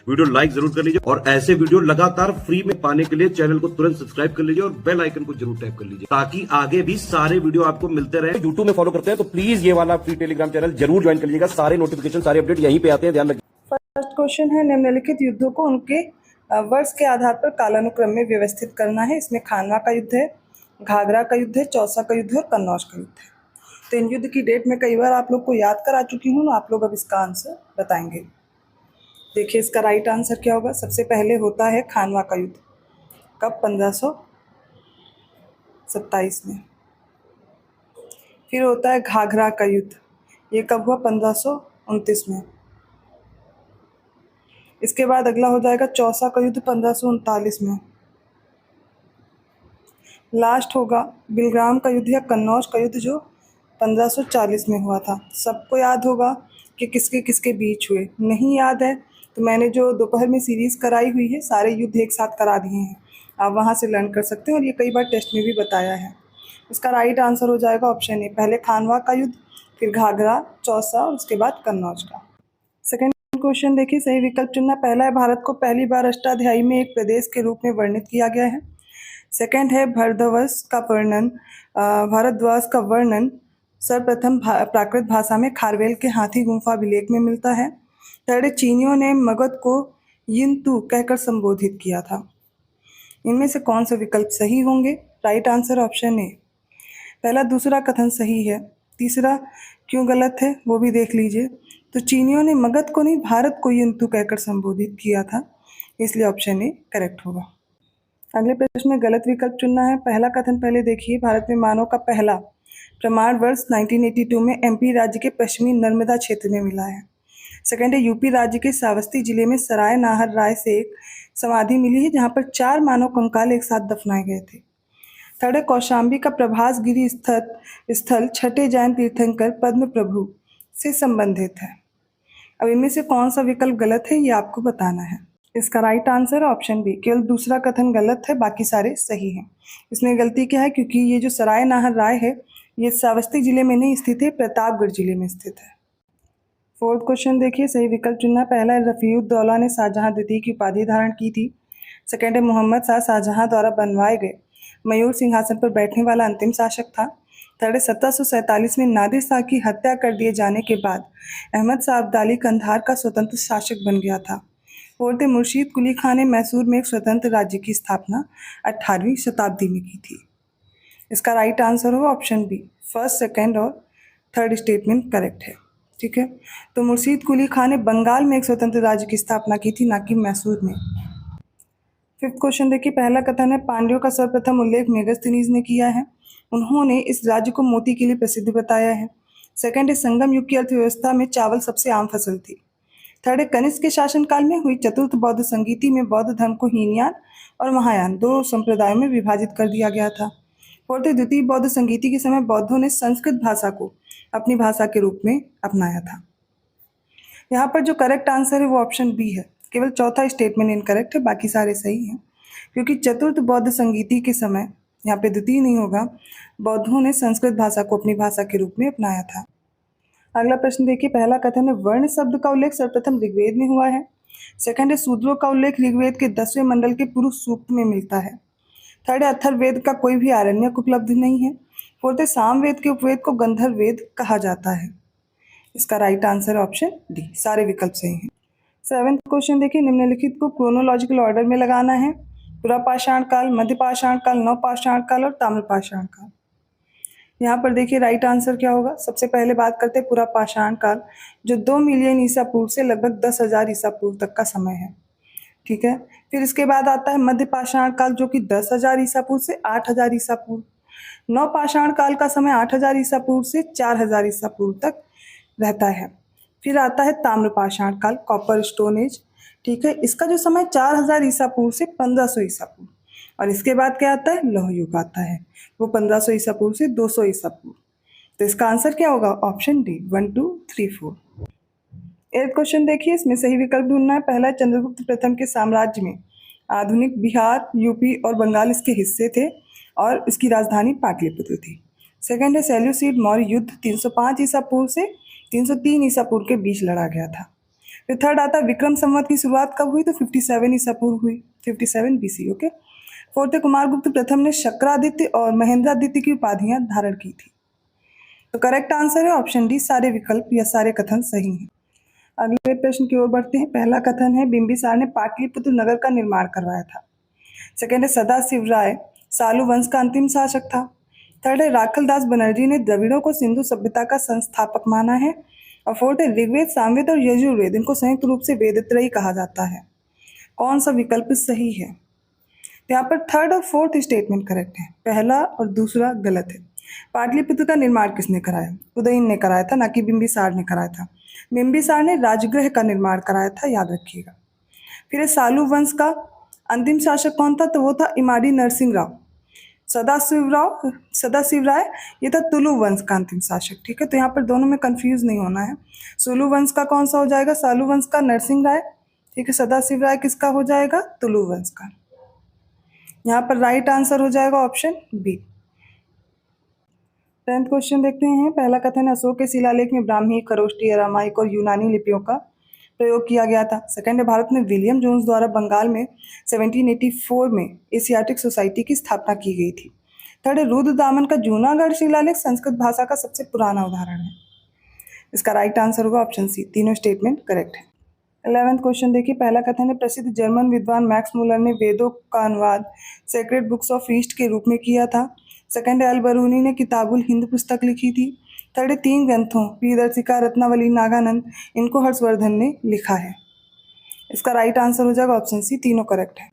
Video like जरूर कर लीजिए और ऐसे वीडियो लगातार फ्री में पाने के लिए चैनल को तुरंत सब्सक्राइब कर लीजिए और बेल आइकन को जरूर टैप कर लीजिए ताकि आगे भी सारे वीडियो आपको मिलते रहे। यूट्यूब में फॉलो करते हैं तो प्लीज ये वाला फ्री टेलीग्राम चैनल जरूर ज्वाइन कर लीजिएगा। सारे नोटिफिकेशन सारे अपडेट यहीं पे आते हैं, ध्यान रखिए। फर्स्ट क्वेश्चन है, निम्नलिखित युद्धों को उनके वर्ष के आधार पर कालानुक्रम में व्यवस्थित करना है। इसमें खानवा का युद्ध है, घाघरा का युद्ध है, चौसा का युद्ध है और कन्नौज का युद्ध है। तो इन युद्ध की डेट मैं कई बार आप लोग को याद करा चुकी हूँ, आप लोग अब इसका आंसर बताएंगे। देखिए इसका राइट आंसर क्या होगा। सबसे पहले होता है खानवा का युद्ध, कब? 1527 में। फिर होता है घाघरा का युद्ध, ये कब हुआ? 1529 में। इसके बाद अगला हो जाएगा चौसा का युद्ध 1539 में। लास्ट होगा बिलग्राम का युद्ध या कन्नौज का युद्ध जो 1540 में हुआ था। सबको याद होगा कि किसके किसके बीच हुए। नहीं याद है तो मैंने जो दोपहर में सीरीज़ कराई हुई है, सारे युद्ध एक साथ करा दिए हैं, आप वहाँ से लर्न कर सकते हैं और ये कई बार टेस्ट में भी बताया है। इसका राइट आंसर हो जाएगा ऑप्शन ए, पहले खानवा का युद्ध, फिर घाघरा, चौसा और उसके बाद कन्नौज का। सेकेंड क्वेश्चन देखिए, सही विकल्प चुनना। पहला है, भारत को पहली बार अष्टाध्यायी में एक प्रदेश के रूप में वर्णित किया गया है। सेकेंड है, भारतवर्ष का वर्णन सर्वप्रथम प्राकृत भाषा में खारवेल के हाथी गुम्फा अभिलेख में मिलता है। थर्ड है, चीनियों ने मगध को यिंतु कहकर संबोधित किया था। इनमें से कौन सा विकल्प सही होंगे? Right answer option A. पहला दूसरा कथन सही है, तीसरा क्यों गलत है वो भी देख लीजिए। तो चीनियों ने मगध को नहीं, भारत को यिंतु कहकर संबोधित किया था, इसलिए ऑप्शन ए करेक्ट होगा। अगले प्रश्न में गलत विकल्प चुनना है। पहला कथन पहले देखिए, भारत में मानव का पहला प्रमाण वर्ष 1982 में एमपी राज्य के पश्चिमी नर्मदा क्षेत्र में मिला है। सेकेंड है, यूपी राज्य के श्रावस्ती जिले में सराय नाहर राय से एक समाधि मिली है जहां पर 4 मानव कंकाल एक साथ दफनाए गए थे। थर्ड है, कौशाम्बी का प्रभास गिरी स्थल छठे जैन तीर्थंकर पद्म प्रभु से संबंधित है। अब इनमें से कौन सा विकल्प गलत है ये आपको बताना है। इसका राइट आंसर है ऑप्शन बी, केवल दूसरा कथन गलत है, बाकी सारे सही हैं। इसमें गलती क्या है? क्योंकि ये जो सराय नाहर राय है ये श्रावस्ती जिले में नहीं स्थित है, प्रतापगढ़ जिले में स्थित है। फोर्थ क्वेश्चन देखिए, सही विकल्प चुनना। पहला है, रफीउद्दौला ने शाहजहां द्वितीय की उपाधि धारण की थी। सेकेंड है, मोहम्मद शाह शाहजहां द्वारा बनवाए गए मयूर सिंहासन पर बैठने वाला अंतिम शासक था। थर्ड है, 1747 में नादिर शाह की हत्या कर दिए जाने के बाद अहमद शाह अब्दाली कंधार का स्वतंत्र शासक बन गया था। फोर्थ है, मुर्शीद कुली खान ने मैसूर में एक स्वतंत्र राज्य की स्थापना 18वीं शताब्दी में की थी। इसका राइट आंसर होगा ऑप्शन बी, फर्स्ट, सेकेंड और थर्ड स्टेटमेंट करेक्ट है। ठीक है, तो मुर्शीद कुली खान ने बंगाल में एक स्वतंत्र राज्य की स्थापना की थी, ना कि मैसूर में। फिफ्थ क्वेश्चन देखिए, पहला कथन है, पांड्यों का सर्वप्रथम उल्लेख मेगस्थनीज ने किया है। उन्होंने इस राज्य को मोती के लिए प्रसिद्ध बताया है। सेकेंड है, संगम युग की अर्थव्यवस्था में चावल सबसे आम फसल थी। थर्ड है, कनिष्क के शासनकाल में हुई चतुर्थ बौद्ध संगीति में बौद्ध धर्म को हीनयान और महायान 2 संप्रदायों में विभाजित कर दिया गया था। फोर्थ है, द्वितीय बौद्ध संगीति के समय बौद्धों ने संस्कृत भाषा को अपनी भाषा के रूप में अपनाया था। यहाँ पर जो करेक्ट आंसर है वो ऑप्शन बी है, केवल चौथा स्टेटमेंट इनकरेक्ट है, बाकी सारे सही हैं। क्योंकि चतुर्थ बौद्ध संगीति के समय, यहाँ पे द्वितीय नहीं होगा, बौद्धों ने संस्कृत भाषा को अपनी भाषा के रूप में अपनाया था। अगला प्रश्न देखिए, पहला कथन है, वर्ण शब्द का उल्लेख सर्वप्रथम ऋग्वेद में हुआ है। सेकंड है, शूद्रों का उल्लेख ऋग्वेद के 10वें मंडल के पुरुष सूक्त में मिलता है। थर्ड है, अथर्ववेद का कोई भी आरण्यक उपलब्ध नहीं है। फोर्थ है, सामवेद के उपवेद को गंधर्व वेद कहा जाता है। इसका राइट आंसर ऑप्शन डी, सारे विकल्प सही हैं। सेवेंथ क्वेश्चन देखिए, निम्नलिखित को क्रोनोलॉजिकल ऑर्डर में लगाना है। पुरापाषाण काल, मध्यपाषाण काल, नवपाषाण काल और ताम्रपाषाण काल। यहाँ पर देखिए राइट आंसर क्या होगा। सबसे पहले बात करते हैं पुरापाषाण काल, जो 2 मिलियन ईसा पूर्व से लगभग 10,000 ईसा पूर्व तक का समय है। ठीक है, फिर इसके बाद आता है मध्यपाषाण काल, जो कि 10,000 ईसा पूर्व से 8,000 ईसा पूर्व। नवपाषाण काल का समय 8,000 ईसा पूर्व से 4,000 ईसा पूर्व तक रहता है। फिर आता है ताम्रपाषाण काल, कॉपर स्टोन एज। ठीक है, इसका जो समय 4,000 ईसा पूर्व से 1500 ईसा पूर्व। और इसके बाद क्या आता है? लौह युग आता है, वो 1500 ईसा पूर्व से 200 ईसा पूर्व। तो इसका आंसर क्या होगा? Option D, 1 2 3 4। 8th क्वेश्चन देखिए, इसमें सही विकल्प ढूंढना है। पहला, चंद्रगुप्त प्रथम के साम्राज्य में आधुनिक बिहार, यूपी और बंगाल इसके हिस्से थे और इसकी राजधानी पाटलिपुत्र थी। सेकंड है, सेल्यूसिड मौर्य युद्ध 305 ईसा पूर्व से 303 ईसा पूर्व के बीच लड़ा गया था। फिर थर्ड आता है विक्रम संवत की शुरुआत कब हुई, तो 57 ईसा पूर्व हुई, 57 BC। ओके। फोर्थ है कुमारगुप्त प्रथम ने शक्रादित्य और महेंद्रादित्य की उपाधियां धारण की थी। तो करेक्ट आंसर है ऑप्शन डी, सारे विकल्प या सारे कथन सही हैं। अगले प्रश्न की ओर बढ़ते हैं। पहला कथन है बिंबिसार ने पाटलिपुत्र नगर का निर्माण करवाया था। सेकेंड है सदाशिव राय सालू वंश का अंतिम शासक था। थर्ड है राखलदास बनर्जी ने द्रविड़ों को सिंधु सभ्यता का संस्थापक माना है। और फोर्थ है ऋग्वेद, सामवेद और यजुर्वेद, इनको संयुक्त रूप से वेदत्रयी कहा जाता है। कौन सा विकल्प सही है? तो यहाँ पर थर्ड और फोर्थ स्टेटमेंट करेक्ट है, पहला और दूसरा गलत है। पाटलिपुत्र का निर्माण किसने कराया? उदयन ने कराया था, ना कि बिंबिसार ने कराया था। बिंबिसार ने राजगृह का निर्माण कराया था, याद रखिएगा। फिर सालू वंश का अंतिम शासक कौन था? तो वो था इमाड़ी नरसिंह राव। सदाशिव राय ये था तुलु वंश का अंतिम शासक। ठीक है, तो यहाँ पर दोनों में कंफ्यूज नहीं होना है। सुलु वंश का कौन सा हो जाएगा? सालू वंश का नरसिंह राय। ठीक है, सदाशिव राय किसका हो जाएगा? तुलु वंश का। यहाँ पर राइट आंसर हो जाएगा ऑप्शन बी। 10th क्वेश्चन देखते हैं। पहला कथन है अशोक के शिलालेख में ब्राह्मी, खरोष्टी, अरामाइक और यूनानी लिपियों का प्रयोग किया गया था। सेकंड है भारत में विलियम जोन्स द्वारा बंगाल में 1784 में एशियाटिक सोसाइटी की स्थापना की गई थी। थर्ड है रुद्रदामन का जूनागढ़ शिलालेख संस्कृत भाषा का सबसे पुराना उदाहरण है। इसका राइट आंसर होगा ऑप्शन सी, तीनों स्टेटमेंट करेक्ट है। 11th क्वेश्चन देखिए। पहला कथन है प्रसिद्ध जर्मन विद्वान मैक्स मूलर ने वेदों का अनुवाद सेक्रेड बुक्स ऑफ ईस्ट के रूप में किया था। सेकंड है अल-बरूनी ने किताबुल हिंद पुस्तक लिखी थी। थर्ड है 3 ग्रंथों प्रियदर्शिका, रत्नावली, नागानंद, इनको हर्षवर्धन ने लिखा है। इसका राइट आंसर हो जाएगा ऑप्शन सी, तीनों करेक्ट है।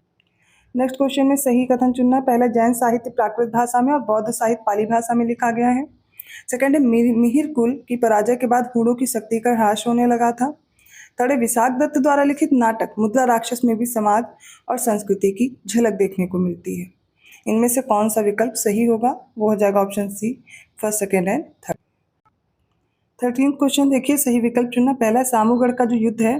नेक्स्ट क्वेश्चन में सही कथन चुनना है। पहला जैन साहित्य प्राकृत भाषा में और बौद्ध साहित्य पाली भाषा में लिखा गया है। सेकंड है मिहिर कुल की पराजय के बाद हूणों की शक्ति का ह्रास होने लगा था। थर्ड है विशाख दत्त द्वारा लिखित नाटक मुद्रा राक्षस में भी समाज और संस्कृति की झलक देखने को मिलती है। इनमें से कौन सा विकल्प सही होगा? वो हो जाएगा option C, first, second and third. 13th question देखिए। सही विकल्प चुनना। पहला सामूगढ़ का जो युद्ध है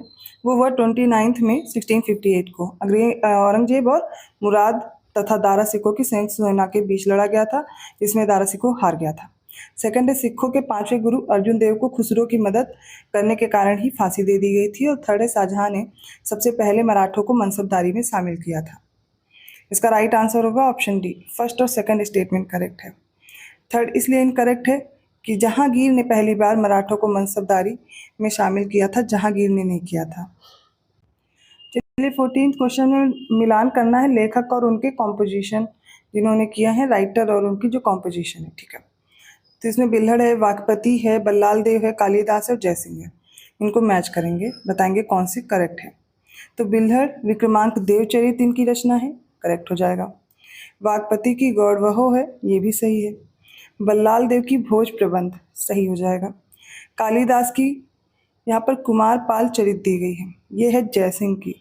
वो हुआ 29 में 1658 को औरंगजेब और मुराद तथा दारा सिकों की संयुक्त सेना के बीच लड़ा गया था, जिसमें दारा सिको हार गया था। सेकंड है सिखों के 5वें गुरु अर्जुन देव को खुसरो की मदद करने के कारण ही फांसी दे दी गई थी। और थर्ड है शाहजहां ने सबसे पहले मराठों को मनसबदारी में शामिल किया था। इसका राइट आंसर होगा ऑप्शन डी, फर्स्ट और सेकंड स्टेटमेंट करेक्ट है। थर्ड इसलिए इनकरेक्ट है कि जहांगीर ने पहली बार मराठों को मनसबदारी में शामिल किया था, जहांगीर ने नहीं किया था। चलिए 14th क्वेश्चन में मिलान करना है लेखक और उनके कॉम्पोजिशन जिन्होंने किया है, राइटर और उनकी जो कॉम्पोजिशन है। ठीक है, तो इसमें बिल्हड़ है, वाकपति है, बल्लाल देव है, कालिदास है और जयसिंह है। इनको मैच करेंगे, बताएंगे कौन सी करेक्ट है। तो बिल्हड़ विक्रमांक देवचरित इनकी रचना है, करेक्ट हो जाएगा। वाकपति की गौरवहो है, ये भी सही है। बल्लाल देव की भोज प्रबंध सही हो जाएगा। कालिदास की यहाँ पर कुमार पाल चरित दी गई है, ये है जयसिंह की।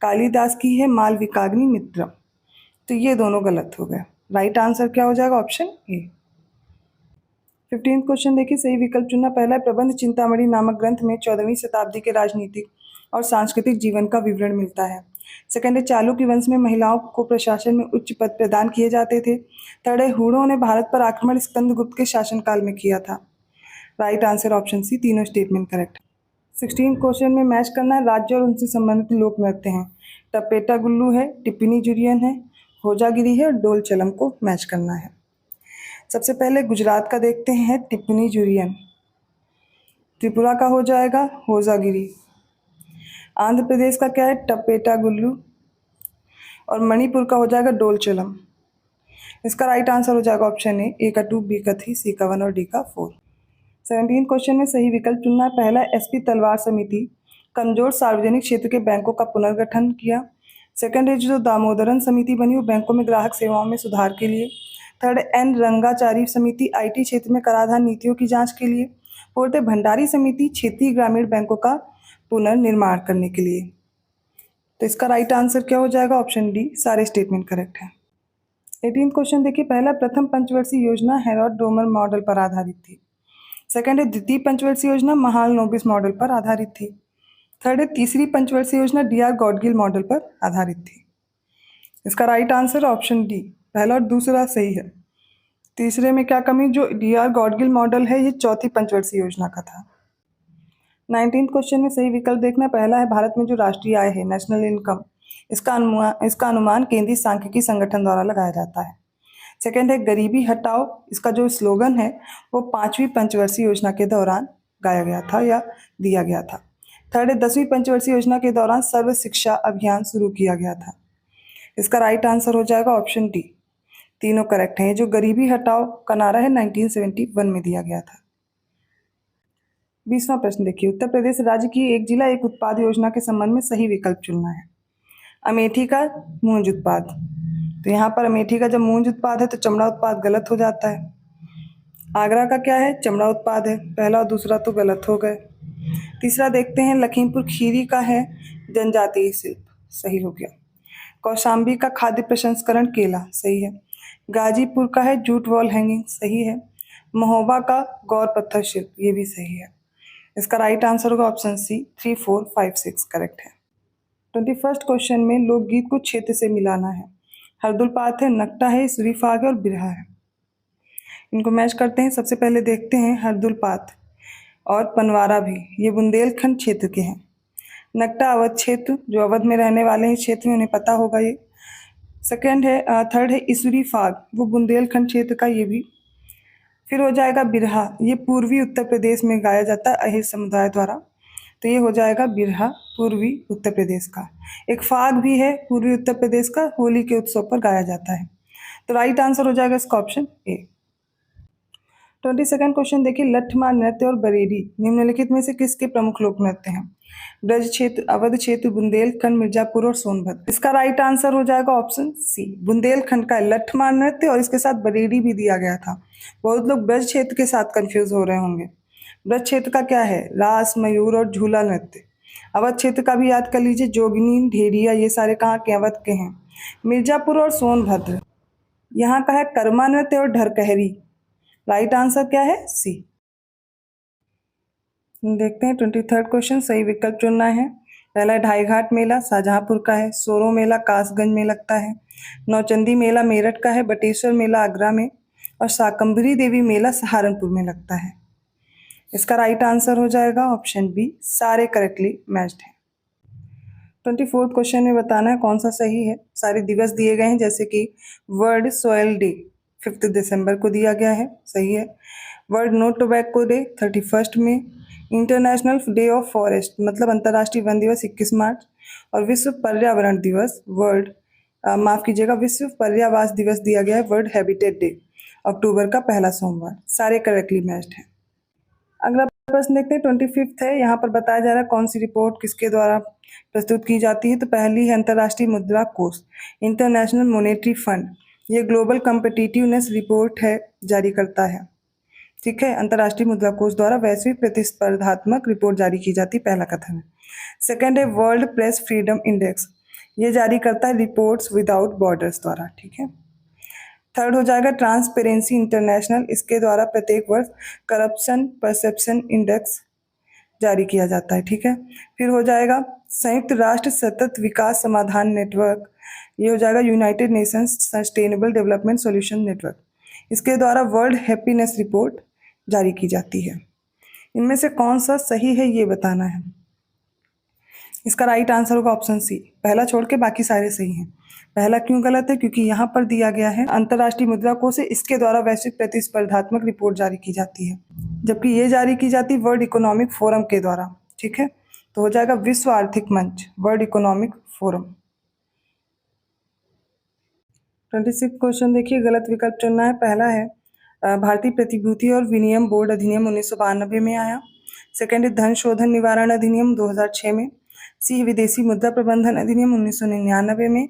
कालिदास की है मालविकाग्नि मित्र, तो ये दोनों गलत हो गए। राइट आंसर क्या हो जाएगा? Option A. 15th क्वेश्चन देखिए। सही विकल्प चुनना। पहला प्रबंध चिंतामणि नामक ग्रंथ में 14वीं शताब्दी के राजनीतिक और सांस्कृतिक जीवन का विवरण मिलता है। सेकंड है चालुक्य वंश में महिलाओं को प्रशासन में उच्च पद प्रदान किए जाते थे। थर्ड है हूणों ने भारत पर आक्रमण स्कंदगुप्त के शासनकाल में किया था। राइट आंसर ऑप्शन सी, तीनों स्टेटमेंट करेक्ट। 16 क्वेश्चन में मैच करना है राज्य और उनसे संबंधित लोक नृत्य हैं। टपेटा गुल्लू है, टिप्पणी जुरियन है, होजागिरी है और डोल चलम को मैच करना है। सबसे पहले गुजरात का देखते हैं, टिप्पणी जुरियन। त्रिपुरा का हो जाएगा होजागिरी। आंध्र प्रदेश का क्या है? टपेटा गुल्लू। और मणिपुर का हो जाएगा डोल चलम। इसका राइट आंसर हो जाएगा ऑप्शन ए का 2, बी का 3, सी का 1 और डी का 4। 17 क्वेश्चन में सही विकल्प चुनना है। पहला एसपी तलवार समिति कमजोर सार्वजनिक क्षेत्र के बैंकों का पुनर्गठन किया। सेकंड है जो दामोदरन समिति बनी वो बैंकों में ग्राहक सेवाओं में सुधार के लिए। थर्ड एन रंगाचारी समिति आईटी क्षेत्र में कराधान नीतियों की जांच के लिए। फोर्थ है भंडारी समिति क्षेत्रीय ग्रामीण बैंकों का पुनर्निर्माण करने के लिए। तो इसका राइट आंसर क्या हो जाएगा? ऑप्शन डी, सारे स्टेटमेंट करेक्ट है। 18th क्वेश्चन देखिए। पहला प्रथम पंचवर्षीय योजना हेरोड डोमर मॉडल पर आधारित थी। सेकंड है द्वितीय पंचवर्षीय योजना महाल नोबिस मॉडल पर आधारित थी। थर्ड है तीसरी पंचवर्षीय योजना डीआर गॉडगिल मॉडल पर आधारित थी। इसका राइट आंसर ऑप्शन डी, पहला और दूसरा सही है। तीसरे में क्या कमी? जो डीआर गॉडगिल मॉडल है ये चौथी पंचवर्षीय योजना का था। 19th क्वेश्चन में सही विकल्प देखना। पहला है भारत में जो राष्ट्रीय आय है, नेशनल इनकम, इसका अनुमान केंद्रीय सांख्यिकी संगठन द्वारा लगाया जाता है। सेकंड है गरीबी हटाओ, इसका जो स्लोगन है वो 5वीं पंचवर्षीय योजना के दौरान गाया गया था या दिया गया था। थर्ड है 10वीं पंचवर्षीय योजना के दौरान सर्व शिक्षा अभियान शुरू किया गया था। इसका राइट आंसर हो जाएगा ऑप्शन डी। तीनों करेक्ट हैं। जो गरीबी हटाओ का नारा है 1971 में दिया गया था। 20वां प्रश्न देखिए, उत्तर प्रदेश राज्य की एक जिला एक उत्पाद योजना के संबंध में सही विकल्प चुनना है। अमेठी का मूंज उत्पाद, तो यहाँ पर अमेठी का जब मूंज उत्पाद है तो चमड़ा उत्पाद गलत हो जाता है। आगरा का क्या है, चमड़ा उत्पाद है, पहला और दूसरा तो गलत हो गए। तीसरा देखते हैं, लखीमपुर खीरी का है जनजातीय शिल्प, सही हो गया। कौशाम्बी का खाद्य प्रसंस्करण केला, सही है। गाजीपुर का है जूट वॉल हैंगिंग, सही है। महोबा का गौर पत्थर शिल्प, ये भी सही है। इसका राइट आंसर होगा ऑप्शन सी, 3, 4, 5, 6 करेक्ट है। 21st क्वेश्चन में लोकगीत को क्षेत्र से मिलाना है। हरदुलपात है, नकटा है, सूरी फाग है और बिरहा है। इनको मैच करते हैं। सबसे पहले देखते हैं हरदुलपात और पनवारा भी, ये बुंदेलखंड क्षेत्र के हैं। नकटा अवध क्षेत्र, जो अवध में रहने वाले हैं क्षेत्र में, उन्हें पता होगा ये। थर्ड है इसुरी फाग, वो बुंदेलखंड क्षेत्र का, ये भी। फिर हो जाएगा बिरहा, ये पूर्वी उत्तर प्रदेश में गाया जाता है अहिर समुदाय द्वारा, तो ये हो जाएगा बिरहा पूर्वी उत्तर प्रदेश का। एक फाग भी है पूर्वी उत्तर प्रदेश का, होली के उत्सव पर गाया जाता है। तो राइट आंसर हो जाएगा इसका ऑप्शन ए। 22nd क्वेश्चन देखिए, लठमार नृत्य और बरेली निम्नलिखित में से किसके प्रमुख लोक नृत्य हैं? ब्रज क्षेत्र, अवध क्षेत्र, बुंदेलखंड, मिर्जापुर और सोनभद्र। इसका राइट आंसर हो जाएगा ऑप्शन सी, बुंदेलखंड का लठमार नृत्य, और इसके साथ बरेली भी दिया गया था। बहुत लोग ब्रज क्षेत्र के साथ कंफ्यूज हो रहे होंगे। ब्रज क्षेत्र का क्या है, रास, मयूर और झूला नृत्य। अवध क्षेत्र का भी याद कर लीजिए, जोगिनी, ढेरिया, ये सारे कहाँ के, अवध के हैं। मिर्जापुर और सोनभद्र, यहाँ का है कर्मा नृत्य और ढरकहरी। राइट आंसर क्या है, सी। देखते हैं 23rd क्वेश्चन, सही विकल्प चुनना है। पहला ढाई घाट मेला शाहजहांपुर का है। सोरो मेला कासगंज में लगता है। नौचंदी मेला मेरठ का है। बटेश्वर मेला आगरा में, और शाकंभरी देवी मेला सहारनपुर में लगता है। इसका राइट आंसर हो जाएगा ऑप्शन बी, सारे करेक्टली मैच्ड हैं। 24th क्वेश्चन में बताना है कौन सा सही है। सारे दिवस दिए गए हैं, जैसे कि वर्ल्ड सॉयल डे 5 दिसंबर को दिया गया है, सही है। वर्ल्ड नो टोबैको डे 31 में। इंटरनेशनल डे ऑफ फॉरेस्ट, मतलब अंतर्राष्ट्रीय वन दिवस 21 मार्च। और विश्व पर्यावरण दिवस, विश्व पर्यावास दिवस दिया गया है, वर्ल्ड हैबिटेट डे, अक्टूबर का पहला सोमवार। सारे करेक्टली मैच्ड हैं। अगला प्रश्न देखते हैं, 25th है। यहाँ पर बताया जा रहा है कौन सी रिपोर्ट किसके द्वारा प्रस्तुत की जाती है। तो पहली है अंतर्राष्ट्रीय मुद्रा कोष, इंटरनेशनल मॉनेटरी फंड, ये ग्लोबल कम्पिटिटिवनेस रिपोर्ट है, जारी करता है, ठीक है। अंतर्राष्ट्रीय मुद्रा कोष द्वारा वैश्विक प्रतिस्पर्धात्मक रिपोर्ट जारी की जाती, पहला कथन है। सेकंड है वर्ल्ड प्रेस फ्रीडम इंडेक्स, ये जारी करता है रिपोर्ट्स विदाउट बॉर्डर्स द्वारा, ठीक है। थर्ड हो जाएगा ट्रांसपेरेंसी इंटरनेशनल, इसके द्वारा प्रत्येक वर्ष करप्शन परसेप्शन इंडेक्स जारी किया जाता है, ठीक है। फिर हो जाएगा संयुक्त राष्ट्र सतत विकास समाधान नेटवर्क, ये हो जाएगा United Nations sustainable development solution network, इसके द्वारा वर्ल्ड हैप्पीनेस रिपोर्ट जारी की जाती है। इनमें से कौन सा सही है ये बताना है। इसका राइट आंसर होगा ऑप्शन सी, पहला छोड़ के बाकी सारे सही हैं। पहला क्यों गलत है, क्योंकि यहाँ पर दिया गया है अंतर्राष्ट्रीय मुद्रा कोष से, इसके द्वारा वैश्विक प्रतिस्पर्धात्मक रिपोर्ट जारी की जाती है, जबकि ये जारी की जाती है वर्ल्ड इकोनॉमिक फोरम के द्वारा, ठीक है। तो हो जाएगा विश्व आर्थिक मंच, वर्ल्ड इकोनॉमिक फोरम। 26 क्वेश्चन देखिए, गलत विकल्प चुनना है। पहला है भारतीय प्रतिभूति और विनिमय बोर्ड अधिनियम 1992 में आया। सेकंड है धन शोधन निवारण अधिनियम 2006 में। सी विदेशी मुद्रा प्रबंधन अधिनियम 1999 में।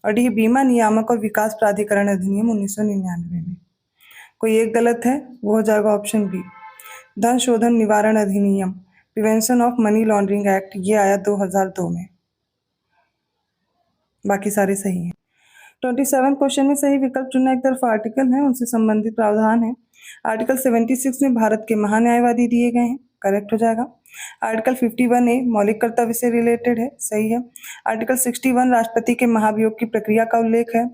और डी बीमा नियामक और विकास प्राधिकरण अधिनियम 1999 में। कोई एक गलत है, वो हो जाएगा ऑप्शन बी, धन शोधन निवारण अधिनियम, prevention of money laundering act, ये आया 2002 में। बाकी सारे सही हैं। 27 क्वेश्चन में सही विकल्प चुनना, एक तरफ आर्टिकल है, उनसे संबंधित प्रावधान है। आर्टिकल 76 में भारत के महान्यायवादी दिए गए हैं, करेक्ट हो जाएगा। आर्टिकल 51A मौलिक कर्तव्य से रिलेटेड है, सही है। आर्टिकल 61 राष्ट्रपति के महाभियोग की प्रक्रिया का उल्लेख है,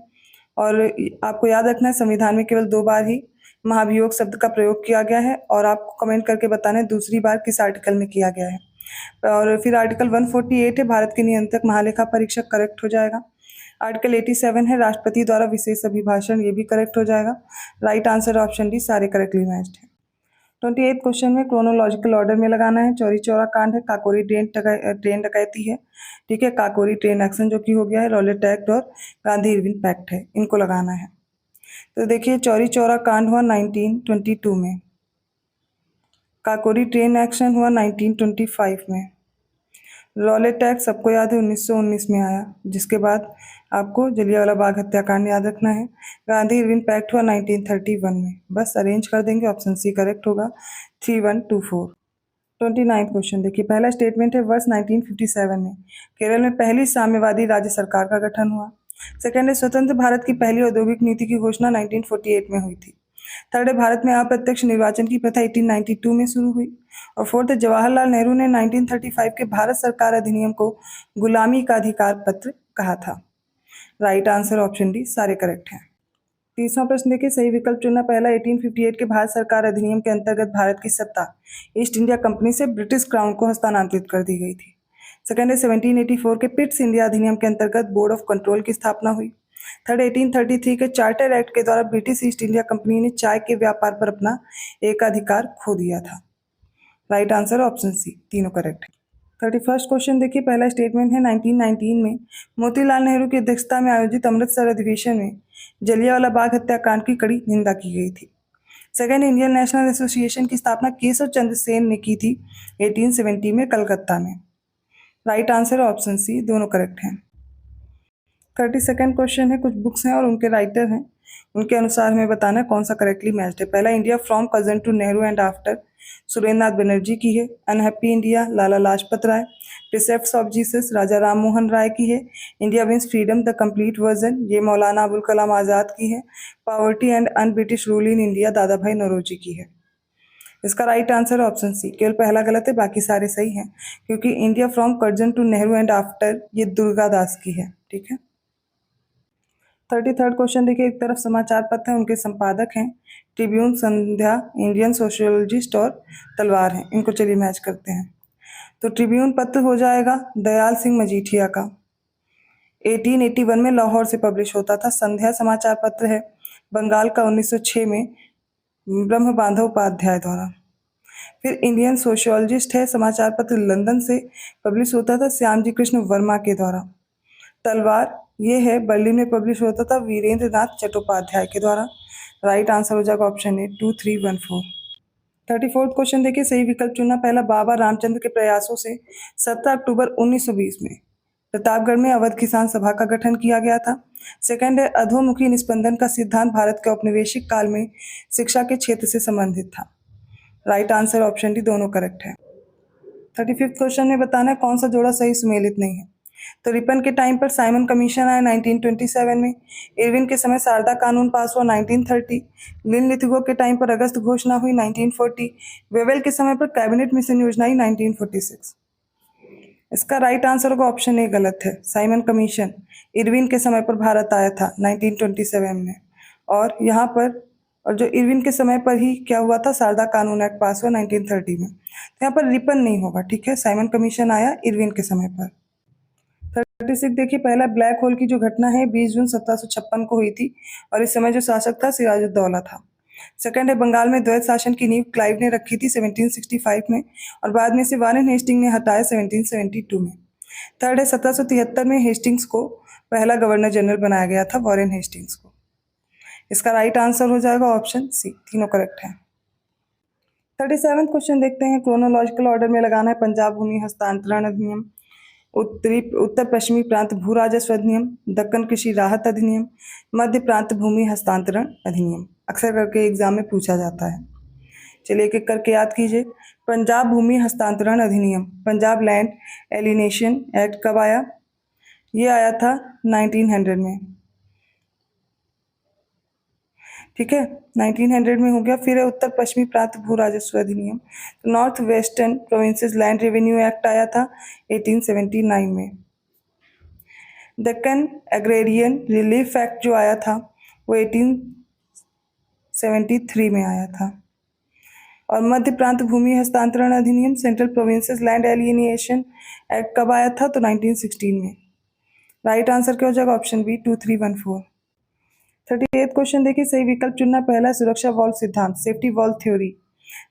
और आपको याद रखना है संविधान में केवल 2 बार ही महाभियोग शब्द का प्रयोग किया गया है, और आपको कमेंट करके बताना है दूसरी बार किस आर्टिकल में किया गया है। और फिर आर्टिकल 148 है भारत के नियंत्रक महालेखा परीक्षक, करेक्ट हो जाएगा। आर्टिकल 87 है राष्ट्रपति द्वारा विशेष अभिभाषण, ये भी करेक्ट हो जाएगा। राइट आंसर ऑप्शन डी, सारे करेक्टली मैच्ड है। 28 क्वेश्चन में क्रोनोलॉजिकल ऑर्डर में लगाना है। चौरी चौरा कांड है, काकोरी ट्रेन डकैती है, ठीक है, काकोरी ट्रेन एक्शन जो कि हो गया है, रॉलेट एक्ट और गांधी इरविन पैक्ट है, इनको लगाना है। तो देखिए चौरी चौरा कांड हुआ 1922 में, काकोरी ट्रेन एक्शन हुआ 1925 में, रॉलेट एक्ट सबको याद है 1919 में आया, जिसके बाद आपको जलियांवाला बाग हत्याकांड याद रखना है। गांधी इरविन पैक्ट हुआ 1931 में। बस अरेंज कर देंगे, ऑप्शन सी करेक्ट होगा, 3124। 29 क्वेश्चन देखिए, पहला स्टेटमेंट है वर्ष 1957 में केरल में पहली साम्यवादी राज्य सरकार का गठन हुआ। सेकंड है स्वतंत्र भारत की पहली औद्योगिक नीति की घोषणा 1948 में हुई थी। थर्ड है भारत में अप्रत्यक्ष निर्वाचन की प्रथा 1892 में शुरू हुई। और फोर्थ है जवाहरलाल नेहरू ने 1935 के भारत सरकार अधिनियम को गुलामी का अधिकार पत्र कहा था। राइट आंसर ऑप्शन डी, सारे करेक्ट हैं। तीसरा प्रश्न देखिए, सही विकल्प चुनना। पहला 1858 के भारत सरकार अधिनियम के अंतर्गत भारत की सत्ता ईस्ट इंडिया कंपनी से ब्रिटिश क्राउन को हस्तांतरित कर दी गई थी। सेकंड है 1784 के पिट्स इंडिया अधिनियम के अंतर्गत बोर्ड ऑफ कंट्रोल की स्थापना हुई। थर्ड 1833 के चार्टर एक्ट के द्वारा ब्रिटिश ईस्ट इंडिया कंपनी ने चाय के व्यापार पर अपना एकाधिकार खो दिया था। राइट आंसर ऑप्शन सी, तीनों करेक्ट है। 31st क्वेश्चन देखिए, पहला स्टेटमेंट है 1919 में मोतीलाल नेहरू की अध्यक्षता में आयोजित अमृतसर अधिवेशन में जलियांवाला बाग हत्याकांड की कड़ी निंदा की गई थी। सेकेंड, इंडियन नेशनल एसोसिएशन की स्थापना केशव चंद्र सेन ने की थी 1870 में कलकत्ता में। राइट आंसर ऑप्शन सी, दोनों करेक्ट हैं। 32nd क्वेश्चन है, कुछ बुक्स हैं और उनके राइटर हैं, उनके अनुसार हमें बताना है कौन सा करेक्टली मैच्ड है। पहला India from Curzon to Nehru and after, Surendra Nath Banerjee की है। Unhappy India, Lala Lajpat Rai. Precepts of Jesus, Raja Ram Mohan Roy की है। India wins freedom the complete version, ये मौलाना अबुल कलाम आज़ाद की है। Poverty and un British rule in India, Dadabhai Naoroji की है। इसका राइट आंसर ऑप्शन सी, केवल पहला गलत है, बाकी सारे सही हैं, क्योंकि India from Curzon to Nehru and after ये दुर्गा दास की है, ठीक है। 33rd क्वेश्चन देखिए, एक तरफ समाचार पत्र है, उनके संपादक हैं ट्रिब्यून, संध्या, इंडियन सोशियोलॉजिस्ट और तलवार हैं, इनको चलिए मैच करते हैं। तो ट्रिब्यून पत्र हो जाएगा दयाल सिंह मजीठिया का, 1881 में लाहौर से पब्लिश होता था। संध्या समाचार पत्र है बंगाल का, 1906 में ब्रह्म बांधव उपाध्याय द्वारा। फिर इंडियन सोशियोलॉजिस्ट है समाचार पत्र, लंदन से पब्लिश होता था श्यामजी कृष्ण वर्मा के द्वारा। तलवार ये है बर्लिन में पब्लिश होता था वीरेंद्र नाथ चट्टोपाध्याय के द्वारा। राइट आंसर हो जाएगा ऑप्शन ए, 2314। 34th क्वेश्चन देखिए, सही विकल्प चुनना। पहला, बाबा रामचंद्र के प्रयासों से 17 अक्टूबर 1920 में प्रतापगढ़ में अवध किसान सभा का गठन किया गया था। सेकंड है, अधोमुखी निस्पंदन का सिद्धांत भारत के औपनिवेशिक काल में शिक्षा के क्षेत्र से संबंधित था। राइट आंसर ऑप्शन डी, दोनों करेक्ट है। 35th क्वेश्चन में बताना है कौन सा जोड़ा सही सुमेलित नहीं है। तो रिपन के टाइम पर साइमन कमीशन आया 1927 में, इरविन के समय शारदा कानून पास हुआ 1930, लिन लिथगो के टाइम पर अगस्त घोषणा हुई 1940, वेवेल के समय पर कैबिनेट मिशन योजना आई 1946। इसका राइट आंसर होगा ऑप्शन ए, गलत है। साइमन कमीशन इरविन के समय पर भारत आया था 1927 में, और यहाँ पर और जो इरविन के समय पर ही क्या हुआ था, शारदा कानून एक्ट पास हुआ 1930 में। तो यहाँ पर रिपन नहीं होगा, ठीक है, साइमन कमीशन आया इरविन के समय पर। 36 देखिए, पहला ब्लैक होल की जो घटना है 20 जून 1756 को हुई थी, और इस समय जो शासक था सिराजुद्दौला था। सेकंड है, बंगाल में द्वैत शासन की नींव क्लाइव ने रखी थी 1765 में, और बाद में से वारेन हेस्टिंग ने हटाया 1772 में। थर्ड है, 1773 में हेस्टिंग्स को पहला गवर्नर जनरल बनाया गया था, वॉरेन हेस्टिंग्स को। इसका राइट आंसर हो जाएगा ऑप्शन सी, तीनों करेक्ट हैं। 37 क्वेश्चन देखते हैं, क्रोनोलॉजिकल ऑर्डर में लगाना है। पंजाब भूमि हस्तांतरण अधिनियम, उत्तर पश्चिमी प्रांत भू राजस्व अधिनियम, दक्कन कृषि राहत अधिनियम, मध्य प्रांत भूमि हस्तांतरण अधिनियम। अक्सर करके एग्जाम में पूछा जाता है, चलिए एक एक करके याद कीजिए। पंजाब भूमि हस्तांतरण अधिनियम, पंजाब लैंड एलिनेशन एक्ट कब आया? ये आया था 1900 में, ठीक है, 1900 में हो गया। फिर है उत्तर पश्चिमी प्रांत भू राजस्व अधिनियम, north western provinces land revenue act आया था 1879 में। दक्कन एग्रेरियन रिलीफ एक्ट जो आया था वो 1873 में आया था। और मध्य प्रांत भूमि हस्तांतरण अधिनियम central provinces land alienation act कब आया था? तो 1916 में। राइट आंसर क्या हो जाएगा? Option B 2314। 38 क्वेश्चन देखिए, सही विकल्प चुनना। पहला सुरक्षा वॉल्व सिद्धांत, सेफ्टी वॉल्व थ्योरी,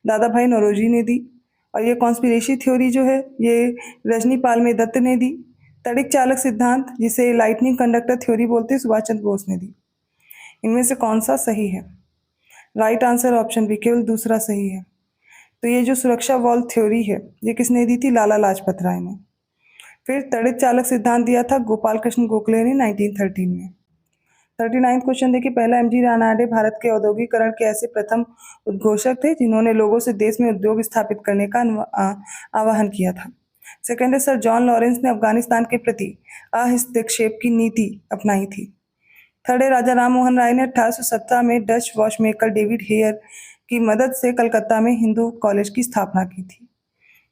दादा भाई नौरोजी ने दी। और ये कॉन्स्पिरेसी थ्योरी जो है ये रजनी पालमे दत्त ने दी। तड़िक चालक सिद्धांत, जिसे लाइटनिंग कंडक्टर थ्योरी बोलते हैं, सुभाष चंद्र बोस ने दी। इनमें से कौन सा सही है? राइट आंसर ऑप्शन बी, केवल दूसरा सही है। तो ये जो सुरक्षा वॉल्व थ्योरी है ये किसने दी थी? लाला लाजपत राय ने। फिर तड़ित चालक सिद्धांत दिया था गोपाल कृष्ण गोखले ने 1913 में। 39 क्वेश्चन देखिए, पहला एमजी रानाडे भारत के औद्योगिकरण के ऐसे प्रथम उद्घोषक थे जिन्होंने लोगों से देश में उद्योग स्थापित करने का आह्वान किया था। सेकेंड है सर जॉन लॉरेंस ने अफगानिस्तान के प्रति अहस्तक्षेप की नीति अपनाई थी। थर्ड है राजा राम मोहन राय ने 1817 में डच वॉचमेकर डेविड हेयर की मदद से कलकत्ता में हिंदू कॉलेज की स्थापना की थी।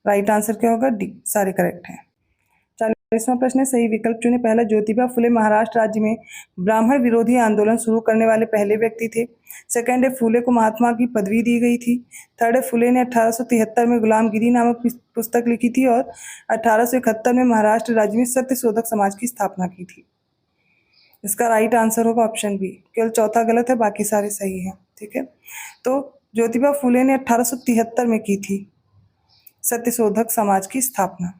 राइट आंसर क्या होगा? डी, सारे करेक्ट हैं। 40वां प्रश्न है, सही विकल्प चुने। पहला ज्योतिबा फुले महाराष्ट्र राज्य में ब्राह्मण विरोधी आंदोलन शुरू करने वाले पहले व्यक्ति थे। सेकंड है फुले को महात्मा की पदवी दी गई थी। थर्ड है फुले ने 1873 में गुलामगिरी नामक पुस्तक लिखी थी और 1871 में महाराष्ट्र राज्य में सत्यशोधक समाज की स्थापना की थी। इसका राइट आंसर होगा ऑप्शन बी, केवल चौथा गलत है, बाकी सारे सही हैं। ठीक है, तो ज्योतिबा फुले ने 1873 में की थी सत्यशोधक समाज की स्थापना।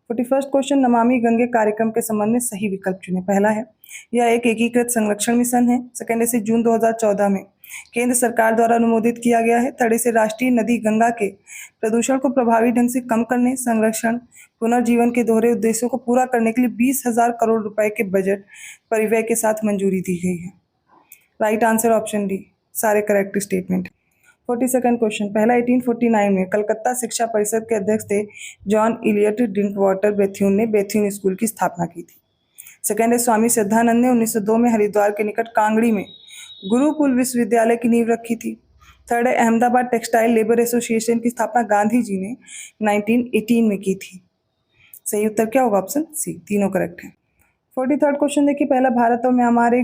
41 क्वेश्चन, नमामि गंगे कार्यक्रम के संबंध में सही विकल्प चुने। पहला है यह एक एकीकृत संरक्षण मिशन है। सेकेंड है जून 2014 में केंद्र सरकार द्वारा अनुमोदित किया गया है। थर्ड से राष्ट्रीय नदी गंगा के प्रदूषण को प्रभावी ढंग से कम करने, संरक्षण, पुनर्जीवन के दोहरे उद्देश्यों को पूरा करने के लिए 20,000 करोड़ रुपए के बजट परिव्यय के साथ मंजूरी दी गई है। राइट आंसर ऑप्शन डी, सारे करेक्ट स्टेटमेंट। 42nd क्वेश्चन, पहला 1849 में कलकत्ता शिक्षा परिषद के अध्यक्ष थे जॉन इलियट ड्रिंकवाटर बेथ्यून ने बेथ्यून स्कूल की स्थापना की थी। सेकेंड है स्वामी श्रद्धानंद ने 1902 में हरिद्वार के निकट कांगड़ी में गुरुकुल विश्वविद्यालय की नींव रखी थी। थर्ड है अहमदाबाद टेक्सटाइल लेबर एसोसिएशन की स्थापना गांधी जी ने 1918 में की थी। सही उत्तर क्या होगा? ऑप्शन सी, तीनों करेक्ट है। 43rd क्वेश्चन देखिए, पहला भारत और म्यांमार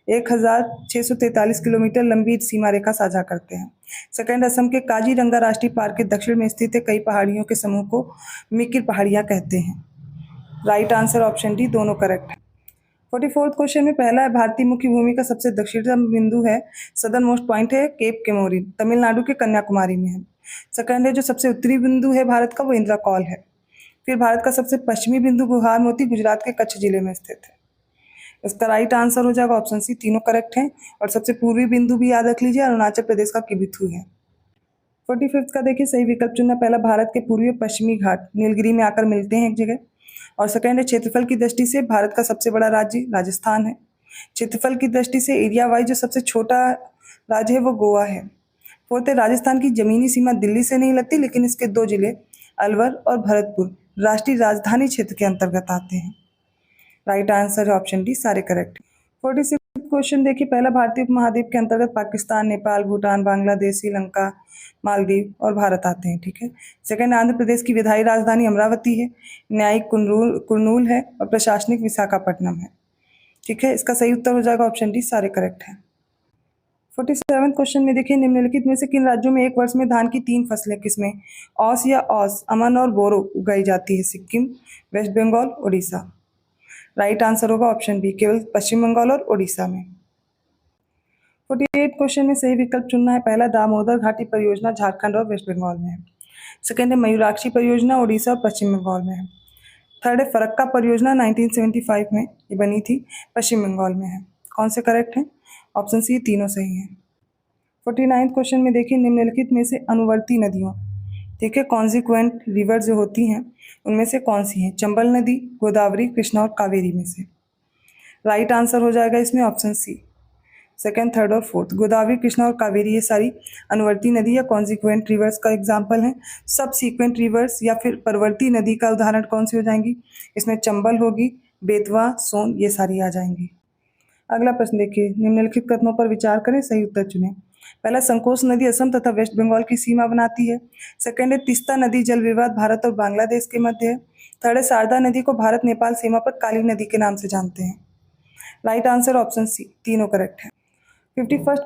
1643 किलोमीटर लंबी सीमा रेखा साझा करते हैं। सेकेंड, असम के काजीरंगा राष्ट्रीय पार्क के दक्षिण में स्थित कई पहाड़ियों के समूह को मिकिर पहाड़ियां कहते हैं। राइट आंसर ऑप्शन डी, दोनों करेक्ट है। 44th क्वेश्चन में पहला है भारतीय मुख्य भूमि का सबसे दक्षिणतम बिंदु है, सदर्न मोस्ट पॉइंट है केप केमोरिन, तमिलनाडु के कन्याकुमारी में है। सेकंड है जो सबसे उत्तरी बिंदु है भारत का वो इंदिरा कॉल है। फिर भारत का सबसे पश्चिमी बिंदु गुहार मोती गुजरात के कच्छ जिले में स्थित है। इसका राइट आंसर हो जाएगा ऑप्शन सी, तीनों करेक्ट हैं। और सबसे पूर्वी बिंदु भी याद रख लीजिए, अरुणाचल प्रदेश का किबिथु है। 45th का देखिए, सही विकल्प चुनना। पहला भारत के पूर्वी और पश्चिमी घाट नीलगिरी में आकर मिलते हैं एक जगह। और सेकेंड है क्षेत्रफल की दृष्टि से भारत का सबसे बड़ा राज्य राजस्थान है। क्षेत्रफल की दृष्टि से एरिया वाइज जो सबसे छोटा राज्य है वो गोवा है। फोर्थ है राजस्थान की जमीनी सीमा दिल्ली से नहीं लगती, लेकिन इसके 2 जिले अलवर और भरतपुर राष्ट्रीय राजधानी क्षेत्र के अंतर्गत आते हैं। राइट आंसर है ऑप्शन डी, सारे करेक्ट। 46 क्वेश्चन देखिए, पहला भारतीय उपमहाद्वीप के अंतर्गत पाकिस्तान, नेपाल, भूटान, बांग्लादेश, श्रीलंका, मालदीव और भारत आते हैं। ठीक है। सेकंड, आंध्र प्रदेश की विधायी राजधानी अमरावती है, न्यायिक कुर्नूल है और प्रशासनिक विशाखापट्टनम है। ठीक है, इसका सही उत्तर हो जाएगा ऑप्शन डी, सारे करेक्ट है। 47 क्वेश्चन में देखिए, निम्नलिखित में से किन राज्यों में एक वर्ष में धान की 3 फसलें किसमें औस या औस, अमन और बोरो उगाई जाती है? Sikkim, West Bengal, Orissa. Right answer होगा ऑप्शन बी, केवल पश्चिम बंगाल और उड़ीसा में। 48 क्वेश्चन में सही विकल्प चुनना है। पहला दामोदर घाटी परियोजना झारखंड और वेस्ट बंगाल में है। सेकेंड है मयूराक्षी परियोजना उड़ीसा और पश्चिम बंगाल में है। थर्ड है फरक्का परियोजना 1975 में ये बनी थी, पश्चिम बंगाल में है। कौन से करेक्ट हैं? ऑप्शन सी, तीनों सही हैं। 49 क्वेश्चन में देखिए, निम्नलिखित में से अनुवर्ती नदियों, ठीक है, कॉन्सिक्वेंट रिवर जो होती हैं उनमें से कौन सी हैं? चंबल नदी, गोदावरी, कृष्णा और कावेरी में से। राइट आंसर हो जाएगा इसमें ऑप्शन सी, सेकेंड, थर्ड और फोर्थ। गोदावरी, कृष्णा और कावेरी ये सारी अनुवर्ती नदी या कॉन्सिक्वेंट रिवर्स का एग्जाम्पल हैं। सब सीक्वेंट रिवर्स या फिर परवर्ती नदी का उदाहरण कौन सी हो जाएंगी? इसमें चंबल होगी, बेतवा, सोन ये सारी आ जाएंगी। अगला प्रश्न देखिए, निम्नलिखित कथनों पर विचार करें, सही उत्तर चुनें। पहला, संकोच नदी असम तथा वेस्ट बंगाल की सीमा बनाती है। सेकंड है तीस्ता नदी जल विवाद भारत और बांग्लादेश के मध्य है। थर्ड है शारदा नदी को भारत नेपाल सीमा पर काली नदी के नाम से जानते हैं। राइट आंसर ऑप्शन सी, तीनों करेक्ट है। 51st question